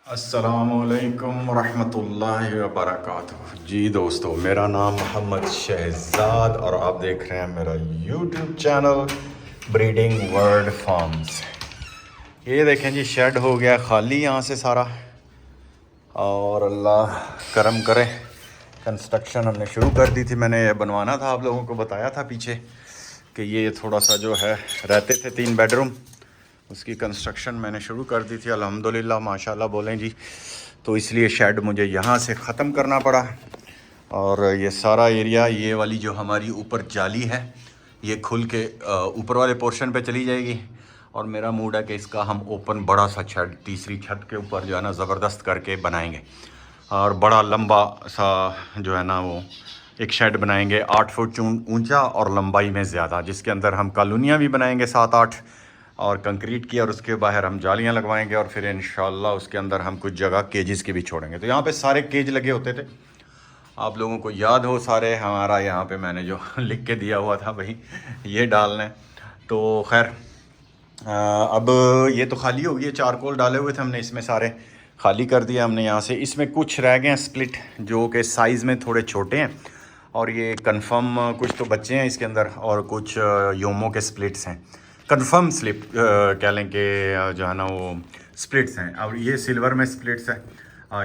अस्सलामुअलैकुम रहमतुल्लाहि व बरकातुहू। जी दोस्तों, मेरा नाम मोहम्मद शहजाद और आप देख रहे हैं मेरा YouTube channel breeding world farms. ये देखें जी, शेड हो गया खाली यहाँ से सारा, और अल्लाह करम करे कंस्ट्रक्शन हमने शुरू कर दी थी। मैंने ये बनवाना था, आप लोगों को बताया था पीछे कि ये थोड़ा सा जो है रहते थे 3 बेडरूम, उसकी कंस्ट्रक्शन मैंने शुरू कर दी थी अल्हम्दुलिल्लाह माशाल्लाह बोलें जी। तो इसलिए शेड मुझे यहाँ से ख़त्म करना पड़ा, और ये सारा एरिया, ये वाली जो हमारी ऊपर जाली है ये खुल के ऊपर वाले पोर्शन पे चली जाएगी। और मेरा मूड है कि इसका हम ओपन बड़ा सा शेड तीसरी छत के ऊपर जो है ना ज़बरदस्त करके बनाएंगे, और बड़ा लंबा सा जो है ना वो एक शेड बनाएंगे 8 फुट ऊंचा और लंबाई में ज़्यादा, जिसके अंदर हम कॉलोनियाँ भी बनाएंगे 7-8 और कंक्रीट की, और उसके बाहर हम जालियाँ लगवाएंगे, और फिर इंशाल्लाह उसके अंदर हम कुछ जगह केजेस की भी छोड़ेंगे। तो यहाँ पे सारे केज लगे होते थे, आप लोगों को याद हो सारे, हमारा यहाँ पे मैंने जो लिख के दिया हुआ था भाई ये डालना है। तो खैर अब ये तो खाली हो गई, चारकोल डाले हुए थे हमने, इसमें सारे खाली कर दिया हमने यहाँ से। इसमें कुछ रह गए हैं स्प्लिट जो कि साइज़ में थोड़े छोटे हैं, और ये कंफर्म कुछ तो बच्चे हैं इसके अंदर, और कुछ योमो के स्प्लिट्स हैं, कंफर्म स्लिप कह लें कि जो है ना वो स्प्लिट्स हैं। और ये सिल्वर में स्प्लिट्स है,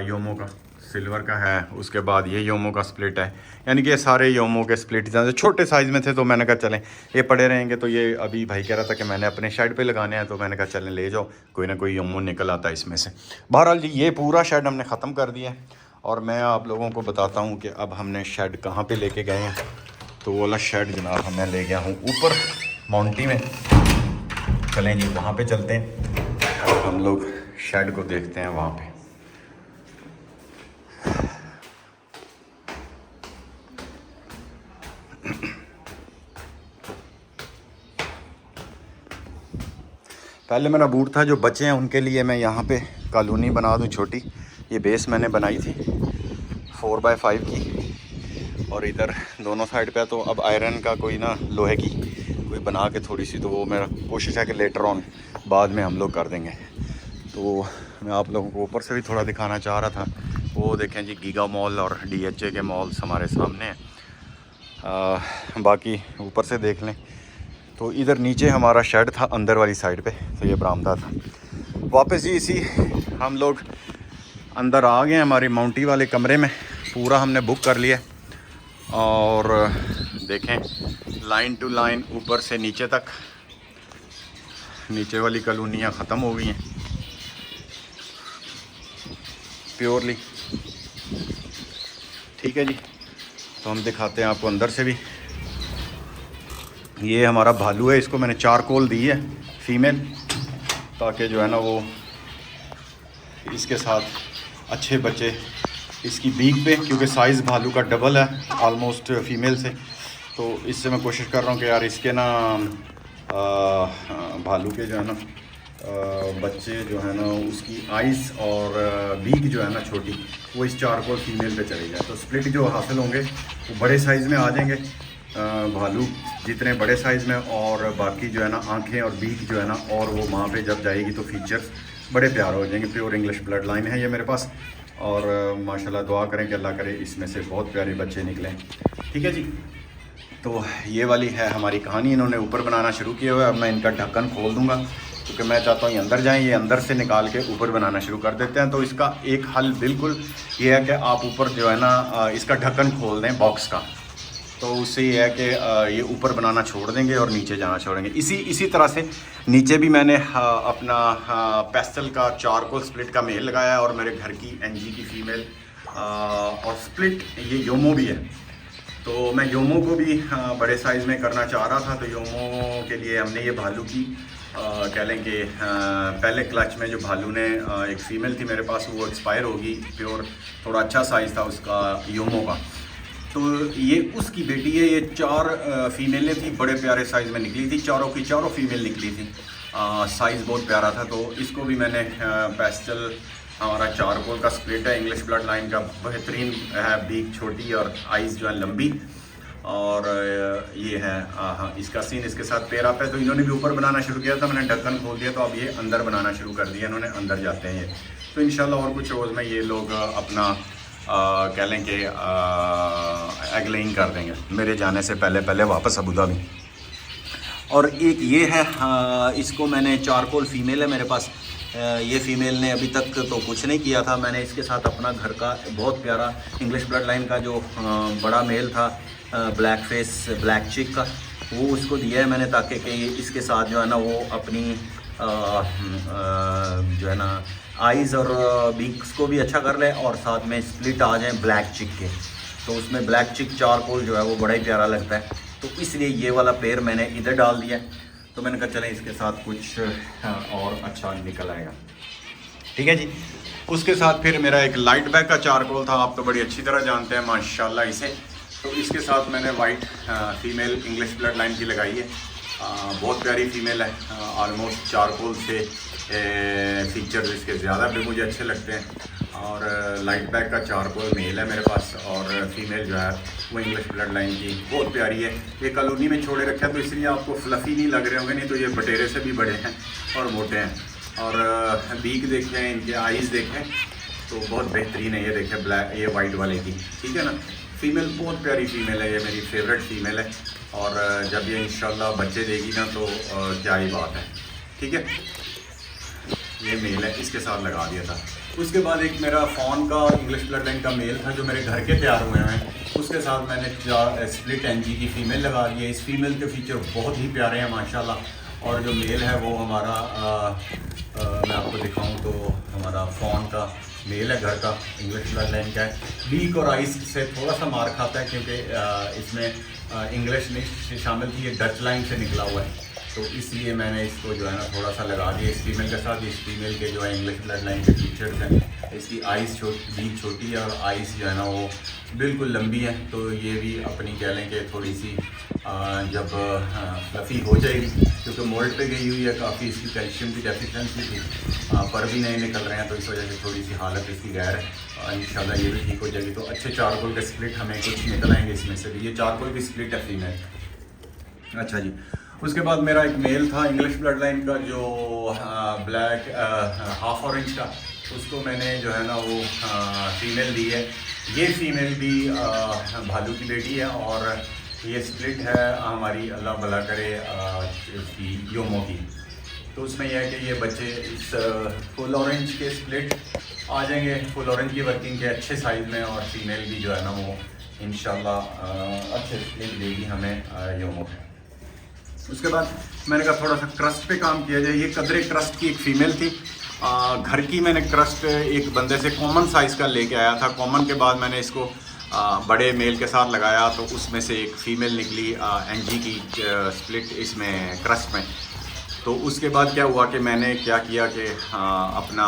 योमो का सिल्वर का है, उसके बाद ये योमो का स्प्लिट है, यानी कि ये सारे योमो के स्प्लिट हैं। छोटे साइज़ में थे तो मैंने कहा चलें ये पड़े रहेंगे, तो ये अभी भाई कह रहा था कि मैंने अपने शेड पे लगाने हैं, तो मैंने कहा चलें ले जाओ, कोई ना कोई योमो निकल आता है इसमें से। बहरहाल जी, ये पूरा शेड हमने ख़त्म कर दिया है, और मैं आप लोगों को बताता हूँ कि अब हमने शेड कहाँ पर लेके गए हैं। तो वो वाला शेड जनाब मैं ले गया हूँ ऊपर माउंटी में, चलें जी वहाँ पे चलते हैं और हम लोग शेड को देखते हैं वहाँ पे। पहले मेरा बूट था, जो बचे हैं उनके लिए मैं यहाँ पे कॉलोनी बना दूँ छोटी। ये बेस मैंने बनाई थी 4x5 की, और इधर दोनों साइड पे तो अब आयरन का कोई ना लोहे की कोई बना के थोड़ी सी, तो वो मेरा कोशिश है कि लेटर ऑन बाद में हम लोग कर देंगे। तो मैं आप लोगों को ऊपर से भी थोड़ा दिखाना चाह रहा था। वो देखें जी, गीगा मॉल और DHA के मॉल्स हमारे सामने हैं, बाकी ऊपर से देख लें। तो इधर नीचे हमारा शेड था अंदर वाली साइड पे, तो ये बरामदा था। वापस जी इसी हम लोग अंदर आ गए हमारे माउंटी वाले कमरे में, पूरा हमने बुक कर लिया, और देखें लाइन टू लाइन ऊपर से नीचे तक नीचे वाली कॉलोनियाँ ख़त्म हो गई हैं प्योरली। ठीक है जी, तो हम दिखाते हैं आपको अंदर से भी। ये हमारा भालू है, इसको मैंने चारकोल दी है फीमेल, ताकि जो है ना वो इसके साथ अच्छे बच्चे इसकी बीक पे, क्योंकि साइज़ भालू का डबल है ऑलमोस्ट फीमेल से। तो इससे मैं कोशिश कर रहा हूँ कि यार इसके ना भालू के जो है ना बच्चे जो है ना उसकी आइज़ और बीक जो है ना छोटी, वो इस चारकोल फीमेल पे चली जाए, तो स्प्लिट जो हासिल होंगे वो बड़े साइज़ में आ जाएंगे, भालू जितने बड़े साइज़ में, और बाकी जो है ना आंखें और बीक जो है ना, और वो माँ पे जब जाएगी तो फीचर्स बड़े प्यारे हो जाएंगे। प्योर इंग्लिश ब्लड लाइन है ये मेरे पास, और माशाल्लाह दुआ करें कि अल्लाह करे इसमें से बहुत प्यारे बच्चे निकलें। ठीक है जी, तो ये वाली है हमारी कहानी। इन्होंने ऊपर बनाना शुरू किया हुआ है, अब मैं इनका ढक्कन खोल दूँगा, क्योंकि मैं चाहता हूँ ये अंदर जाएँ, ये अंदर से निकाल के ऊपर बनाना शुरू कर देते हैं। तो इसका एक हल बिल्कुल ये है कि आप ऊपर जो है ना इसका ढक्कन खोल दें बॉक्स का, तो उससे ये है कि ये ऊपर बनाना छोड़ देंगे और नीचे जाना छोड़ेंगे। इसी तरह से नीचे भी मैंने अपना पेस्टल का चारकोल स्प्लिट का मेल लगाया है, और मेरे घर की NG की फ़ीमेल और स्प्लिट ये योमो भी है। तो मैं योमो को भी बड़े साइज़ में करना चाह रहा था, तो योमो के लिए हमने ये भालू की कह लें कि पहले क्लच में जो भालू ने एक फ़ीमेल थी मेरे पास, वो एक्सपायर होगी, प्योर थोड़ा अच्छा साइज़ था उसका योमो का, तो ये उसकी बेटी है। ये 4 फीमेलें थी, बड़े प्यारे साइज़ में निकली थी, चारों की चारों फीमेल निकली थी, साइज़ बहुत प्यारा था। तो इसको भी मैंने पेस्टल हमारा चारकोल का स्प्लिट है, इंग्लिश ब्लड लाइन का, बेहतरीन है, बीक छोटी और आइज़ जो है लंबी, और ये है हाँ, इसका सीन इसके साथ पेयर अप है। तो इन्होंने भी ऊपर बनाना शुरू किया था, मैंने ढक्कन खोल दिया, तो अब ये अंदर बनाना शुरू कर दिया इन्होंने, अंदर जाते हैं ये। तो इंशाल्लाह और कुछ रोज़ में ये लोग अपना कह लें कि एग लेइंग कर देंगे मेरे जाने से पहले पहले वापस अबू धाबी। और एक ये है इसको मैंने चारकोल फीमेल है मेरे पास, ये फ़ीमेल ने अभी तक तो कुछ नहीं किया था। मैंने इसके साथ अपना घर का बहुत प्यारा इंग्लिश ब्लड लाइन का जो बड़ा मेल था ब्लैक फेस ब्लैक चिक का, वो उसको दिया है मैंने, ताकि कि इसके साथ जो है ना वो अपनी जो है ना आइज़ और बीक्स को भी अच्छा कर ले, और साथ में स्प्लिट आ जाए ब्लैक चिक के। तो उसमें ब्लैक चिक चारकोल जो है वो बड़ा ही प्यारा लगता है, तो इसलिए ये वाला पेयर मैंने इधर डाल दिया। तो मैंने कहा चलें इसके साथ कुछ और अच्छा निकल आएगा। ठीक है जी। उसके साथ फिर मेरा एक लाइट बैक का चारकोल था, आप तो बड़ी अच्छी तरह जानते हैं माशाल्लाह इसे। तो इसके साथ मैंने white female English blood line की लगाई है, बहुत प्यारी फीमेल है। ऑलमोस्ट चारकोल से फीचर्स इसके ज़्यादा भी मुझे अच्छे लगते हैं। और लाइट बैक का चारकोल मेल है मेरे पास, और फीमेल जो है वो इंग्लिश ब्लड लाइन की बहुत प्यारी है। ये कॉलोनी में छोड़े रखा है तो इसलिए आपको फ्लफ़ी नहीं लग रहे होंगे, नहीं तो ये बटेरे से भी बड़े हैं और मोटे हैं। और बीक देखें, इनके आइज़ देखें तो बहुत बेहतरीन है। ये देखें ब्लैक, ये वाइट वाले की, ठीक है ना। फ़ीमेल बहुत प्यारी फ़ीमेल है, ये मेरी फेवरेट फ़ीमेल है। और जब ये इंशाल्लाह बच्चे देगी ना तो क्या ही बात है। ठीक है, ये मेल है, इसके साथ लगा दिया था। उसके बाद एक मेरा फ़ॉन का इंग्लिश ब्लड लाइन का मेल था जो मेरे घर के तैयार हुए हैं, उसके साथ मैंने 4 स्प्लिट एनजी की फ़ीमेल लगा दी है। इस फीमेल के फीचर बहुत ही प्यारे हैं माशाल्लाह। और जो मेल है वो हमारा मैं आपको दिखाऊं तो हमारा फ़ॉन का मेल है, घर का इंग्लिश ब्लड लाइन का है। बीक और आइस से थोड़ा सा मार खाता है क्योंकि इसमें इंग्लिश नहीं शामिल थी, ये डच लाइन से निकला हुआ है, तो इसलिए मैंने इसको जो है ना थोड़ा सा लगा दिया इस फीमेल के साथ। इस फीमेल के जो है इंग्लिश ब्लड लाइन के फीचर्स हैं, इसकी आइस बीक छोटी है और आइस जो है ना वो बिल्कुल लंबी है। तो ये भी अपनी कह लें कि थोड़ी सी जब फ्लफ़ी हो जाएगी, क्योंकि मोल्ड पे गई हुई है काफ़ी, इसकी कैल्शियम की डेफिशिएंसी थी, पर भी नहीं निकल रहे हैं, तो इस वजह से थोड़ी सी हालत इसकी गैर है। इंशाल्लाह ये भी ठीक हो जाएगी। तो अच्छे चारकोल के स्प्लिट हमें कुछ निकल आएंगे इसमें से भी। ये चारकोल की स्प्लिट है फीमेल। अच्छा जी। उसके बाद मेरा एक मेल था इंग्लिश ब्लड लाइन का जो ब्लैक हाफ ऑरेंज का, उसको मैंने जो है ना वो फीमेल दी है। ये फीमेल भी भालू की बेटी है, और ये स्प्लिट है हमारी अल्लाह भला करे इसकी योमो की। तो उसमें यह है कि ये बच्चे इस फुल ऑरेंज के स्प्लिट आ जाएंगे, फुल ऑरेंज की वर्किंग के अच्छे साइज़ में, और फीमेल भी जो है ना वो इंशाल्लाह अच्छे स्प्लिट देगी हमें योमो। उसके बाद मैंने कहा थोड़ा सा क्रस्ट पे काम किया जाए। ये कदरे क्रस्ट की एक फ़ीमेल थी, घर की मैंने क्रस्ट एक बंदे से कॉमन साइज़ का लेके आया था। कॉमन के बाद मैंने इसको बड़े मेल के साथ लगाया, तो उसमें से एक फ़ीमेल निकली एनजी की स्प्लिट इसमें क्रस्ट में। तो उसके बाद क्या हुआ कि मैंने क्या किया कि अपना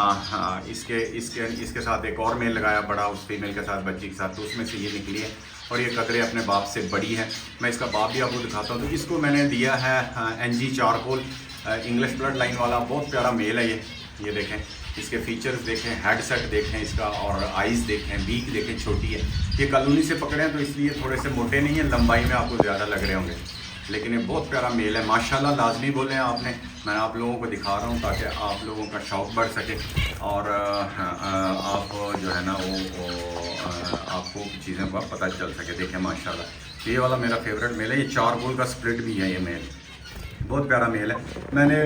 इसके साथ एक और मेल लगाया बड़ा, उस फीमेल के साथ बच्ची के साथ, तो उसमें से ये निकली है। और ये कदरे अपने बाप से बड़ी है, मैं इसका बाप भी आपको दिखाता हूँ। तो इसको मैंने दिया है एनजी चारकोल इंग्लिश ब्लड लाइन वाला, बहुत प्यारा मेल है ये देखें, इसके फीचर्स देखें, हेड सेट देखें इसका, और आइज़ देखें, बीक देखें, छोटी है। ये कॉलोनी से पकड़े हैं तो इसलिए थोड़े से मोटे नहीं हैं, लंबाई में आपको ज़्यादा लग रहे होंगे, लेकिन ये बहुत प्यारा मेल है माशाल्लाह। लाजमी बोलें आपने, मैं आप लोगों को दिखा रहा हूँ ताकि आप लोगों का शौक़ बढ़ सके, और आप जो है ना वो आपको चीज़ें का पता चल सके। देखें माशाल्लाह, ये वाला मेरा फेवरेट मेल है। ये चारकोल का स्प्लिट भी है, ये मेल बहुत प्यारा मेल है। मैंने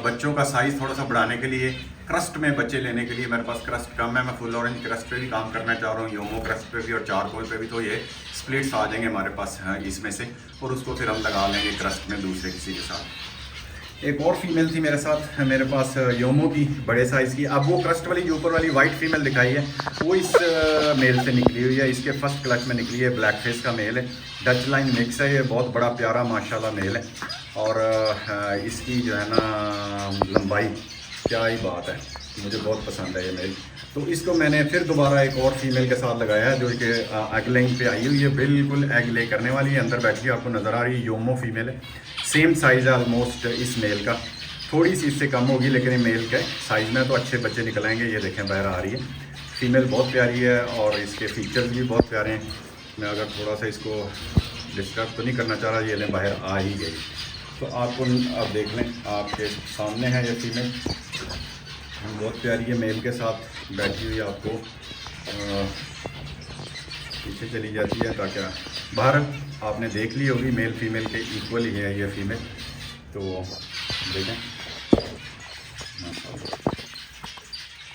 बच्चों का साइज़ थोड़ा सा बढ़ाने के लिए, क्रस्ट में बच्चे लेने के लिए, मेरे पास क्रस्ट कम है, मैं फुल ऑरेंज क्रस्ट पे भी काम करना चाह रहा हूँ, योमो क्रस्ट पे भी और चारकोल पे भी। तो ये स्प्लिट्स आ जाएंगे हमारे पास इसमें से, और उसको फिर हम लगा लेंगे क्रस्ट में दूसरे किसी के साथ। एक और फीमेल थी मेरे साथ, मेरे पास योमो की बड़े साइज़ की। अब वो क्रस्ट वाली जो ऊपर वाली वाइट फीमेल दिखाई है वो इस मेल से निकली हुई है, इसके फर्स्ट क्लच में निकली है, ब्लैक फेस का मेल है, डच लाइन मिक्स है। ये बहुत बड़ा प्यारा माशाल्लाह मेल है, और इसकी जो है ना लंबाई क्या ही बात है, मुझे बहुत पसंद है ये मेल। तो इसको मैंने फिर दोबारा एक और फीमेल के साथ लगाया है जो कि एग लेइंग पे आई हुई है, बिल्कुल एग ले करने वाली है। अंदर बैठी आपको नज़र आ रही है, योमो फीमेल है, सेम साइज़ है ऑलमोस्ट इस मेल का, थोड़ी सी इससे कम होगी, लेकिन ये मेल के साइज़ में तो अच्छे बच्चे निकल आएंगे। ये देखें बाहर आ रही है, फीमेल बहुत प्यारी है और इसके फीचर्स भी बहुत प्यारे हैं। मैं अगर थोड़ा सा इसको डिस्टर्ब तो नहीं करना चाह रहा। ये लें बाहर आ ही गई। तो आपको आप देख लें, आपके सामने है ये फीमेल, बहुत प्यारी है, मेल के साथ बैठी हुई। आपको पीछे चली जाती है ताकि बाहर आपने देख ली होगी, मेल फीमेल के इक्वल ही है ये फीमेल। तो देखें,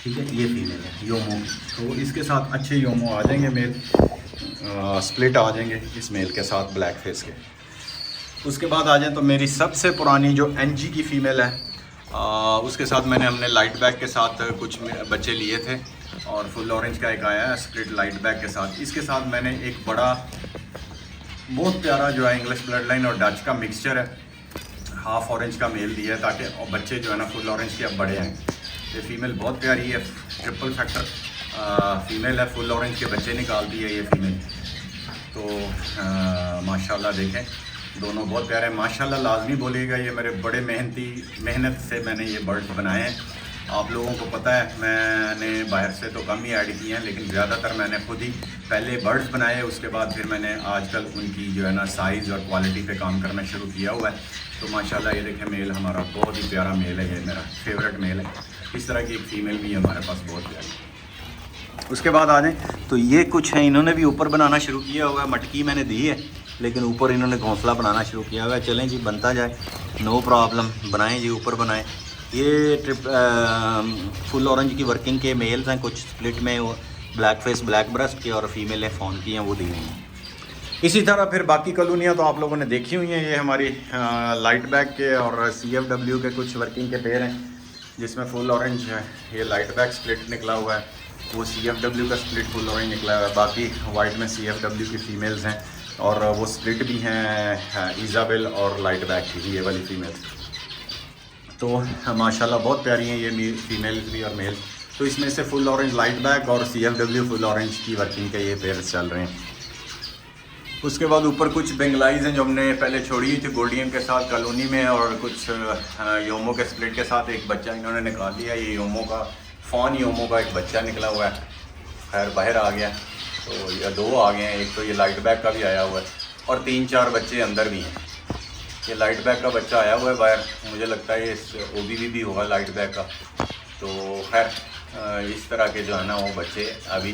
ठीक है, ये फीमेल है योमो। तो इसके साथ अच्छे योमो आ जाएंगे, मेल स्प्लिट आ जाएंगे इस मेल के साथ ब्लैक फेस के। उसके बाद आ जाए तो मेरी सबसे पुरानी जो NG की फ़ीमेल है, उसके साथ हमने लाइट बैक के साथ कुछ बच्चे लिए थे, और फुल ऑरेंज का एक आया है स्प्लिट लाइट बैक के साथ। इसके साथ मैंने एक बड़ा बहुत प्यारा जो है इंग्लिश ब्लड लाइन और डच का मिक्सचर है, हाफ ऑरेंज का मेल दिया है, ताकि बच्चे जो है ना फुल ऑरेंज के अब बड़े हैं। ये फ़ीमेल बहुत प्यारी है, ट्रिपल फैक्टर फ़ीमेल है, फुल ऑरेंज के बच्चे निकालती है ये फ़ीमेल। तो माशाल्लाह देखें, दोनों बहुत प्यारे हैं। माशाल्लाह लाजमी बोलिएगा, ये मेरे बड़े मेहनत से मैंने ये बर्ड्स बनाए हैं। आप लोगों को पता है मैंने बाहर से तो कम ही ऐड किए हैं, लेकिन ज़्यादातर मैंने खुद ही पहले बर्ड्स बनाए, उसके बाद फिर मैंने आजकल उनकी जो है ना साइज़ और क्वालिटी पे काम करना शुरू किया हुआ है। तो माशाल्लाह ये देखें, मेल हमारा बहुत ही प्यारा मेल है, ये मेरा फेवरेट मेल है। इस तरह की एक फ़ीमेल भी है हमारे पास, बहुत प्यारी। उसके बाद आ जाएँ तो ये कुछ है, इन्होंने भी ऊपर बनाना शुरू किया हुआ है। मटकी मैंने दी है, लेकिन ऊपर इन्होंने घोंसला बनाना शुरू किया हुआ है। चलें जी, बनता जाए, नो प्रॉब्लम, बनाएं जी, ऊपर बनाएं। ये फुल ऑरेंज की वर्किंग के मेल्स हैं, कुछ स्प्लिट में वो ब्लैक फेस ब्लैक ब्रेस्ट के, और फीमेल है फॉन की हैं, वो दी हुई हैं। इसी तरह फिर बाकी कॉलोनियाँ तो आप लोगों ने देखी हुई हैं। ये हमारी लाइट बैक के और CFW के कुछ वर्किंग के पेयर हैं, जिसमें फुल ऑरेंज है, ये लाइट बैक स्प्लिट निकला हुआ है, वो CFW का स्प्लिट फुल ऑरेंज निकला हुआ है। बाकी वाइट में CFW की फ़ीमेल्स हैं, और वो स्प्लिट भी हैं इज़ाबेल और लाइट बैक की, ये वाली फ़ीमेल। तो माशाल्लाह बहुत प्यारी हैं ये फ़ीमेल्स भी और मेल। तो इसमें से फुल ऑरेंज लाइट बैक और CFW फुल ऑरेंज की वर्किंग के ये पेयर चल रहे हैं। उसके बाद ऊपर कुछ बेंगलाइज हैं जो हमने पहले छोड़ी हुई थी गोल्डियन के साथ कॉलोनी में, और कुछ योमो के स्प्लिट के साथ एक बच्चा इन्होंने निकाल लिया। ये योमो का फॉन योमो का एक बच्चा निकला हुआ है, खैर बाहर आ गया। तो ये 2 आ गए हैं, एक तो ये लाइट बैक का भी आया हुआ है, और 3-4 बच्चे अंदर भी हैं। ये लाइट बैक का बच्चा आया हुआ है बाहर, मुझे लगता है ये OBB भी होगा लाइट बैक का। तो खैर इस तरह के जो है ना वो बच्चे अभी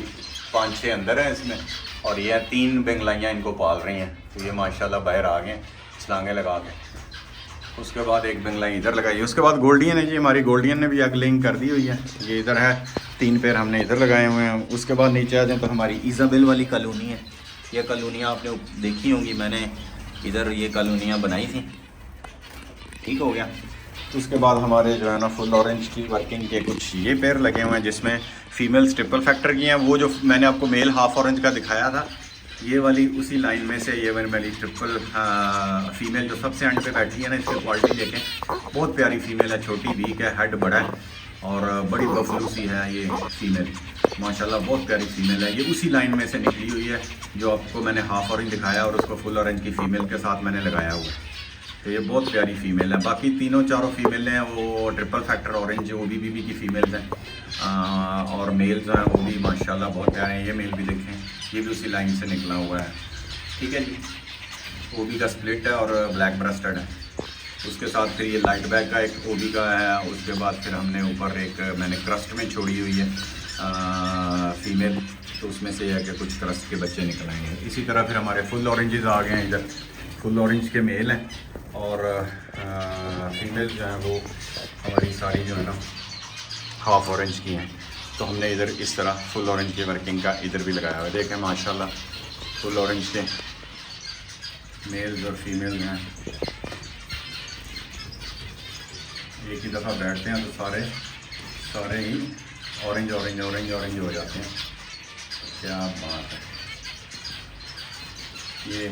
5-6 अंदर हैं इसमें, और ये 3 बेंगलाइयाँ इनको पाल रही हैं। तो ये माशाल्लाह बाहर आ गए छलांगे लगा के। उसके बाद एक बेंगलाई इधर लगाई। उसके बाद गोल्डियन है जी, हमारी गोल्डियन ने भी एग लेइंग कर दी हुई है, ये इधर है, 3 पेयर हमने इधर लगाए हुए हैं। उसके बाद नीचे आ जाए तो हमारी इज़ाबेल वाली कॉलोनी है। ये कॉलोनियाँ आपने देखी होंगी, मैंने इधर ये कॉलोनियाँ बनाई थी, ठीक हो गया। उसके बाद हमारे जो है ना फुल ऑरेंज की वर्किंग के कुछ ये पेयर लगे हुए हैं, जिसमें फ़ीमेल्स ट्रिपल फैक्टर की हैं। वो जो मैंने आपको मेल हाफ ऑरेंज का दिखाया था, ये वाली उसी लाइन में से ये मेरी ट्रिपल फीमेल जो सबसे एंड पे बैठी है ना, इसकी क्वालिटी देखें, बहुत प्यारी फीमेल है, छोटी बीक है, हेड बड़ा है, और बड़ी बफलू सी है ये फीमेल। माशाल्लाह बहुत प्यारी फीमेल है, ये उसी लाइन में से निकली हुई है जो आपको मैंने हाफ ऑरेंज दिखाया, और उसको फुल ऑरेंज की फ़ीमेल के साथ मैंने लगाया हुआ है। तो ये बहुत प्यारी फ़ीमेल है। बाकी 3-4 फीमेल हैं वो ट्रिपल फैक्टर ऑरेंज OBB की फ़ीमेल्स हैं, और मेल्स हैं वो भी माशाल्लाह बहुत प्यारे हैं। ये मेल भी देखें, ये भी उसी लाइन से निकला हुआ है, ठीक है जी। OB का स्प्लिट है और ब्लैक ब्रेस्टेड है। उसके साथ फिर ये लाइट बैक का एक OB का है। उसके बाद फिर हमने ऊपर एक मैंने क्रस्ट में छोड़ी हुई है फ़ीमेल, तो उसमें से है कि कुछ क्रस्ट के बच्चे निकल आएंगे। इसी तरह फिर हमारे फुल ऑरेंजेस आ गए हैं, इधर फुल ऑरेंज के मेल हैं, और फीमेल जो हैं वो हमारी सारी जो है ना हाफ ऑरेंज की हैं। तो हमने इधर इस तरह फुल ऑरेंज की वर्किंग का इधर भी लगाया हुआ है। देखें माशाल्लाह फुल ऑरेंज के मेल्स और फीमेल हैं, एक ही दफ़ा बैठते हैं तो सारे ही ऑरेंज ऑरेंज ऑरेंज ऑरेंज हो जाते हैं। क्या बात है, ये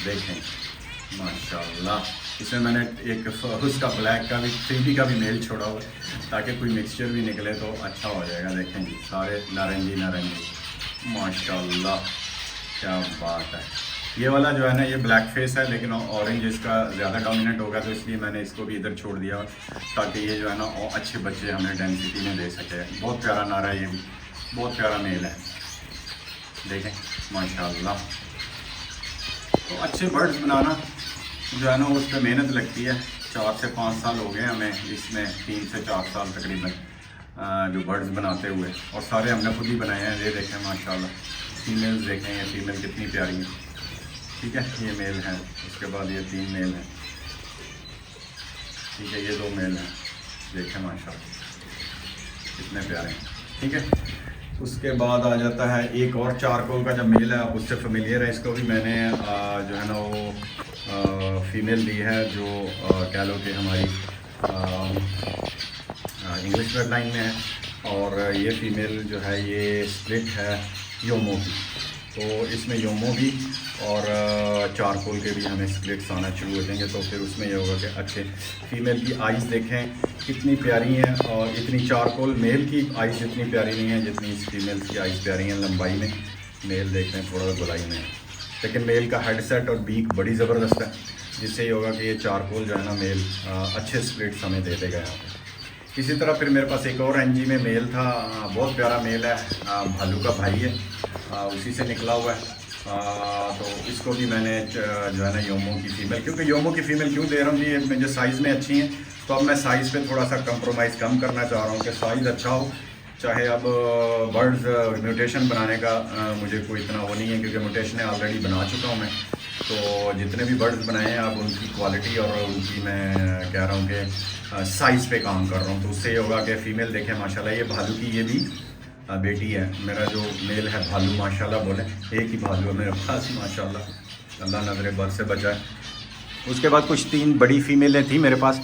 देखें माशाल्लाह। इसमें मैंने एक उसका ब्लैक का भी 3D का भी मेल छोड़ा हुआ है, ताकि कोई मिक्सचर भी निकले तो अच्छा हो जाएगा। देखें जी, सारे नारंगी माशाल्लाह, क्या बात है। ये वाला जो है ना ये ब्लैक फेस है, लेकिन ऑरेंज इसका ज़्यादा डोमिनेंट होगा, तो इसलिए मैंने इसको भी इधर छोड़ दिया, ताकि ये जो है ना अच्छे बच्चे हमें डेंसिटी में दे सके। बहुत प्यारा नारा है, ये भी बहुत प्यारा मेल है, देखें माशाल्लाह। तो अच्छे बर्ड्स बनाना जो है ना उस पर मेहनत लगती है। 4 से 5 साल हो गए हमें इसमें, 3 से 4 साल तकरीबन जो बर्ड्स बनाते हुए, और सारे हमने खुद ही बनाए हैं। ये देखें माशाल्लाह, फीमेल्स देखें, ये फीमेल कितनी प्यारी है। ठीक है, ये मेल है, उसके बाद ये 3 मेल हैं। ठीक है, ये 2 मेल हैं, देखें माशाल्लाह कितने प्यारे हैं। ठीक है, उसके बाद आ जाता है एक और चारकोल का जब मेल है, आप उससे फेमिलियर है। इसको भी मैंने जो है ना वो फीमेल दी है, जो कह लो कि हमारी इंग्लिश ब्लड लाइन में है। और ये फीमेल जो है ये स्प्लिट है योमो की, तो इसमें योमो भी और चारकोल के भी हमें स्प्लिट्स आना शुरू हो जाएंगे। तो फिर उसमें ये होगा कि अच्छे फीमेल की आइज़ देखें कितनी प्यारी हैं, और इतनी चारकोल मेल की आइज़ इतनी प्यारी नहीं है जितनी इस फीमेल की आइज़ प्यारी हैं लंबाई में। मेल देखते हैं थोड़ा गोलाई में, लेकिन मेल का हेड सेट और बीक बड़ी ज़बरदस्त है, जिससे ये होगा कि ये चारकोल जो है ना मेल अच्छे स्प्लिट्स हमें दे देगा यहाँ पर। इसी तरह फिर मेरे पास एक और एनजी में मेल था, बहुत प्यारा मेल है, भालू का भाई है, उसी से निकला हुआ है। तो इसको भी मैंने जो है ना योमो की फ़ीमेल, क्योंकि योमो की फ़ीमेल क्यों दे रहा हूँ, ये मुझे साइज़ में अच्छी हैं, तो अब मैं साइज़ पे थोड़ा सा कंप्रोमाइज़ कम करना चाह रहा हूँ कि साइज़ अच्छा हो। चाहे अब बर्ड्स म्यूटेशन बनाने का मुझे कोई इतना वो नहीं है, क्योंकि म्यूटेशन ऑलरेडी बना चुका हूँ मैं। तो जितने भी बर्ड्स बनाए हैं अब उनकी क्वालिटी और उनकी मैं कह रहा हूँ कि साइज़ पे काम कर रहा हूँ। तो उससे ये होगा कि फ़ीमेल देखें माशाल्लाह, ये भालू की ये भी बेटी है। मेरा जो मेल है भालू माशाल्लाह बोले, एक ही भालू है मेरे पास माशाल्लाह, अल्लाह नज़र बद से बचाए। उसके बाद कुछ 3 बड़ी फ़ीमेलें थी मेरे पास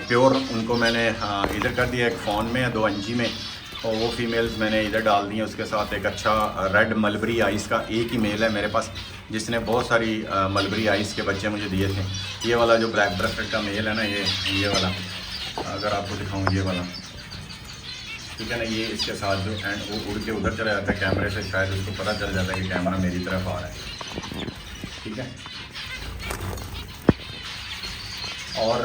प्योर, उनको मैंने इधर कर दिया, एक फ़ॉन में है, 2 अंजी में, और वो फीमेल्स मैंने इधर डाल दी हैं। उसके साथ एक अच्छा रेड मलबरी आइस का एक ही मेल है मेरे पास, जिसने बहुत सारी मलबरी आइस के बच्चे मुझे दिए थे। ये वाला जो ब्लैक ब्रेस्टेड का मेल है ना, ये वाला अगर आपको दिखाऊँ, ये वाला, ठीक है ना, ये इसके साथ जो एंड वो उड़ के उधर चला जाता है कैमरे से, शायद उसको पता चल जाता है कि कैमरा मेरी तरफ आ रहा है। ठीक है, और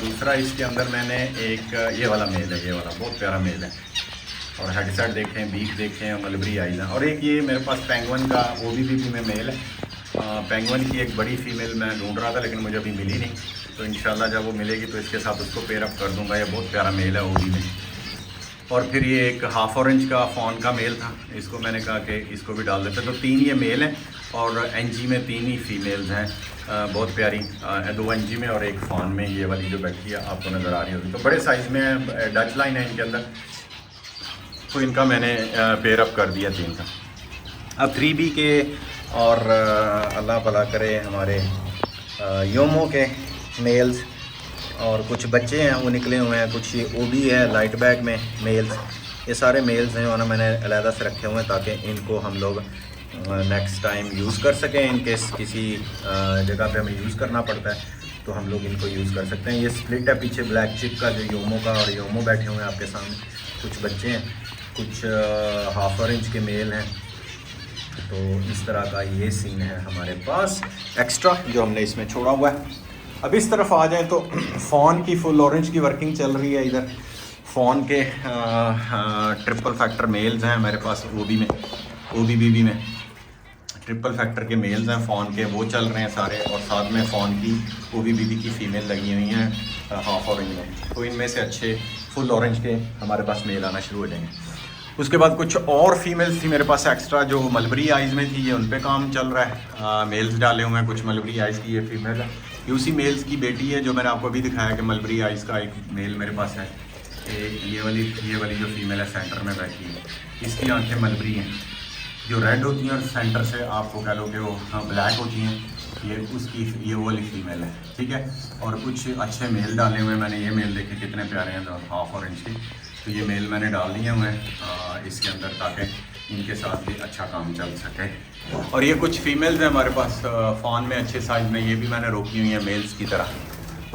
दूसरा इसके अंदर मैंने एक ये वाला मेल है, ये वाला बहुत प्यारा मेल है, और हेडसेट देखें, बीक देखें, मलबरी आइज़ हैं। और एक ये मेरे पास पेंगुइन का OBBB में मेल है। पेंगुइन की एक बड़ी फ़ीमेल मैं ढूंढ रहा था, लेकिन मुझे अभी मिली नहीं, तो इंशाल्लाह जब वो मिलेगी तो इसके साथ उसको पेयर अप कर दूँगा। ये बहुत प्यारा मेल है OB में। और फिर ये एक हाफ ऑरेंज का फ़ॉन का मेल था, इसको मैंने कहा कि इसको भी डाल देते। तो 3 ये मेल हैं, और NG में 3 ही फीमेल्स हैं, बहुत प्यारी, 2 NG में और एक फ़ॉन में। ये वाली जो बैठी है आपको नज़र आ रही होगी, तो बड़े साइज़ में है, डच लाइन है इनके अंदर, तो इनका मैंने पेयर अप कर दिया 3 का। अब 3B के और अल्लाह भला करे हमारे योमो के मेल्स, और कुछ बच्चे हैं वो निकले हुए हैं, कुछ ये OB है लाइट बैग में मेल्स। ये सारे मेल्स हैं, और मैंने अलहदा से रखे हुए हैं ताकि इनको हम लोग नेक्स्ट टाइम यूज़ कर सकें। इनकेस किसी जगह पे हमें यूज़ करना पड़ता है तो हम लोग इनको यूज़ कर सकते हैं। ये स्प्लिट है पीछे ब्लैक चिप का जो योमो का, और योमो बैठे हुए हैं आपके सामने। कुछ बच्चे हैं, कुछ हाफ ऑरेंज के मेल हैं। तो इस तरह का ये सीन है हमारे पास एक्स्ट्रा जो हमने इसमें छोड़ा हुआ है। अब इस तरफ आ जाएं तो फ़ॉन की फुल ऑरेंज की वर्किंग चल रही है। इधर फ़ॉन के ट्रिपल फैक्टर मेल्स हैं मेरे पास, OBBB में ट्रिपल फैक्टर के मेल्स हैं फ़ॉन के, वो चल रहे हैं सारे, और साथ में फ़ॉन की OBBB की फ़ीमेल लगी हुई हैं हाफ ऑरेंज में। तो इनमें से अच्छे फुल ऑरेंज के हमारे पास मेल आना शुरू हो जाएंगे। उसके बाद कुछ और फीमेल्स थी मेरे पास एक्स्ट्रा जो मलबरी आइज़ में थी, ये उन पे काम चल रहा है। मेल्स डाले हुए हैं कुछ मलबरी आइज़ की, ये फीमेल है, यूसी मेल्स की बेटी है, जो मैंने आपको अभी दिखाया कि मलबरी आइज़ का एक मेल मेरे पास है। ये वाली जो फीमेल है सेंटर में बैठी है, इसकी आंखें मलबरी हैं, जो रेड होती हैं, और सेंटर से आपको कह लो कि वो ब्लैक होती हैं, ये वो वाली फीमेल है। ठीक है, और कुछ अच्छे मेल डाले हुए हैं मैंने। ये मेल देखे कितने प्यारे हैं, हाफ ऑरेंज की, तो ये मेल मैंने डाल दिए हुए हैं इसके अंदर, ताकि इनके साथ भी अच्छा काम चल सके। और ये कुछ फीमेल्स हैं हमारे पास फ़ॉन में अच्छे साइज़ में, ये भी मैंने रोकी हुई हैं मेल्स की तरह।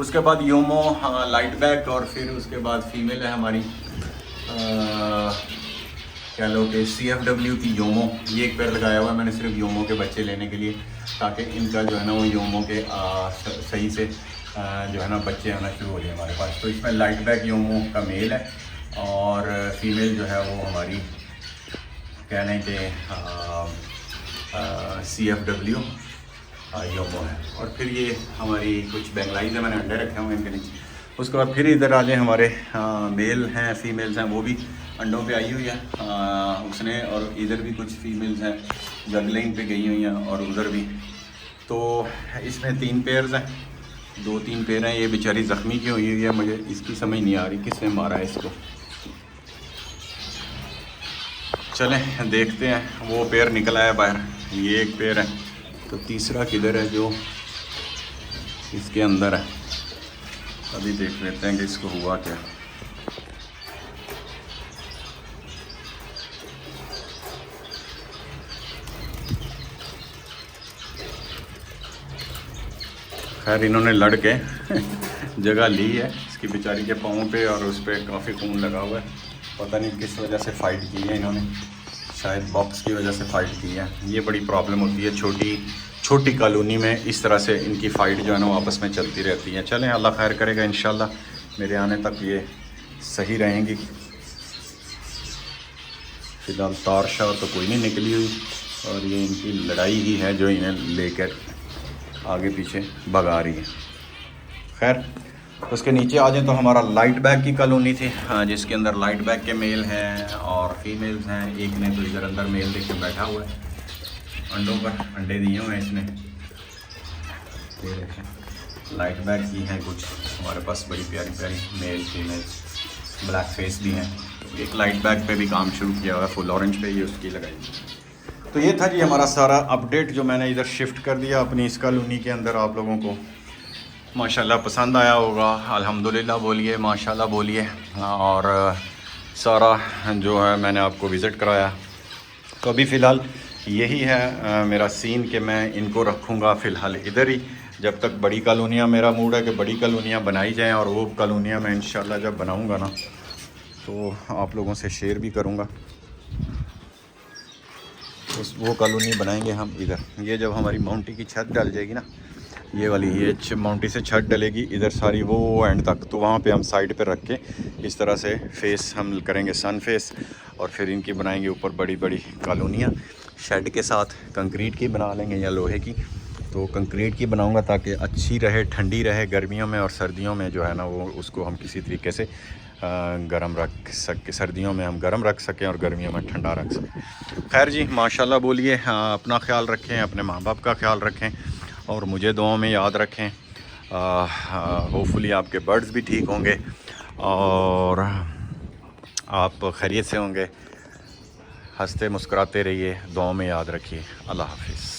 उसके बाद योमो लाइट बैक, और फिर उसके बाद फीमेल है हमारी कह लो कि CFW की योमो। ये एक पेड़ लगाया हुआ है मैंने सिर्फ योमो के बच्चे लेने के लिए, ताकि इनका जो है ना वो योमो के सही से जो है ना बच्चे आना शुरू हो जाए हमारे पास। तो इसमें लाइट बैक योमो का मेल है, और फीमेल जो है वो हमारी कह लें कि CFW योमो है। और फिर ये हमारी कुछ बेंगलाइज है, मैंने अंडे रखे हुए हैं इनके नीचे। उसके बाद फिर इधर आ जाए हमारे मेल हैं, फीमेल्स हैं, वो भी अंडों पे आई हुई है उसने। और इधर भी कुछ फीमेल्स हैं जगलिंग पे गई हुई हैं, और उधर भी। तो इसमें 3 पेयर्स हैं, 2-3 पेयर हैं। ये बेचारी ज़ख्मी की हुई है, मुझे इसकी समझ नहीं आ रही किसने मारा है इसको। चलें देखते हैं। वो पेयर निकला है बाहर, ये एक पेयर है। तो तीसरा किधर है जो इसके अंदर है? अभी देख लेते हैं कि इसको हुआ क्या। खैर इन्होंने लड़ के जगह ली है इसकी बेचारी के पाँव पे, और उस पर काफ़ी खून लगा हुआ है। पता नहीं किस वजह से फ़ाइट की है इन्होंने, शायद बॉक्स की वजह से फ़ाइट की है। ये बड़ी प्रॉब्लम होती है छोटी कॉलोनी में, इस तरह से इनकी फ़ाइट जो है ना आपस में चलती रहती है। चलें अल्लाह खैर करेगा इंशाल्लाह, मेरे आने तक ये सही रहेंगी। फ़िलहाल तार शार तो कोई नहीं निकली हुई, और ये इनकी लड़ाई ही है जो इन्हें लेकर आगे पीछे भगा रही है। खैर उसके नीचे आ जाए तो हमारा लाइट बैग की कॉलोनी थी, जिसके अंदर लाइट बैग के मेल हैं और फीमेल्स हैं। एक ने तो इधर अंदर मेल देख के बैठा हुआ है, अंडों पर अंडे दिए हुए हैं इसने। ये देखें लाइट बैग की हैं कुछ हमारे पास, बड़ी प्यारी प्यारी मेल फीमेल्स, ब्लैक फेस भी हैं। तो एक लाइट बैग पे भी काम शुरू किया हुआ है, फुल ऑरेंज पे ही उसकी लगाई। तो ये था जी हमारा सारा अपडेट जो मैंने इधर शिफ्ट कर दिया अपनी इस कॉलोनी के अंदर। आप लोगों को माशाल्लाह पसंद आया होगा, अल्हम्दुलिल्लाह बोलिए, माशाल्लाह बोलिए। और सारा जो है मैंने आपको विज़िट कराया। तो अभी फ़िलहाल यही है मेरा सीन कि मैं इनको रखूँगा फ़िलहाल इधर ही, जब तक बड़ी कॉलोनियाँ, मेरा मूड है कि बड़ी कॉलोनियाँ बनाई जाएँ। और वो कॉलोनियाँ मैं इंशाल्लाह जब बनाऊँगा ना तो आप लोगों से शेयर भी करूँगा। वो कॉलोनी बनाएंगे हम इधर। ये जब हमारी माउंटी की छत डल जाएगी ना, ये वाली ये माउंटी से छत डलेगी इधर सारी वो एंड तक, तो वहाँ पे हम साइड पे रख के इस तरह से फेस हम करेंगे सन फेस। और फिर इनकी बनाएंगे ऊपर बड़ी बड़ी कॉलोनियाँ शेड के साथ, कंक्रीट की बना लेंगे या लोहे की। तो कंक्रीट की बनाऊंगा ताकि अच्छी रहे, ठंडी रहे गर्मियों में, और सर्दियों में जो है ना वो उसको हम किसी तरीके से गर्म रख सके। सर्दियों में हम गर्म रख सकें और गर्मियों में ठंडा रख सकें। खैर जी माशाल्लाह बोलिए, अपना ख्याल रखें, अपने माँ बाप का ख्याल रखें, और मुझे दुआओं में याद रखें। होपफुली आपके बर्ड्स भी ठीक होंगे और आप खैरियत से होंगे। हंसते मुस्कुराते रहिए, दुआओं में याद रखिए। अल्लाह हाफिज़।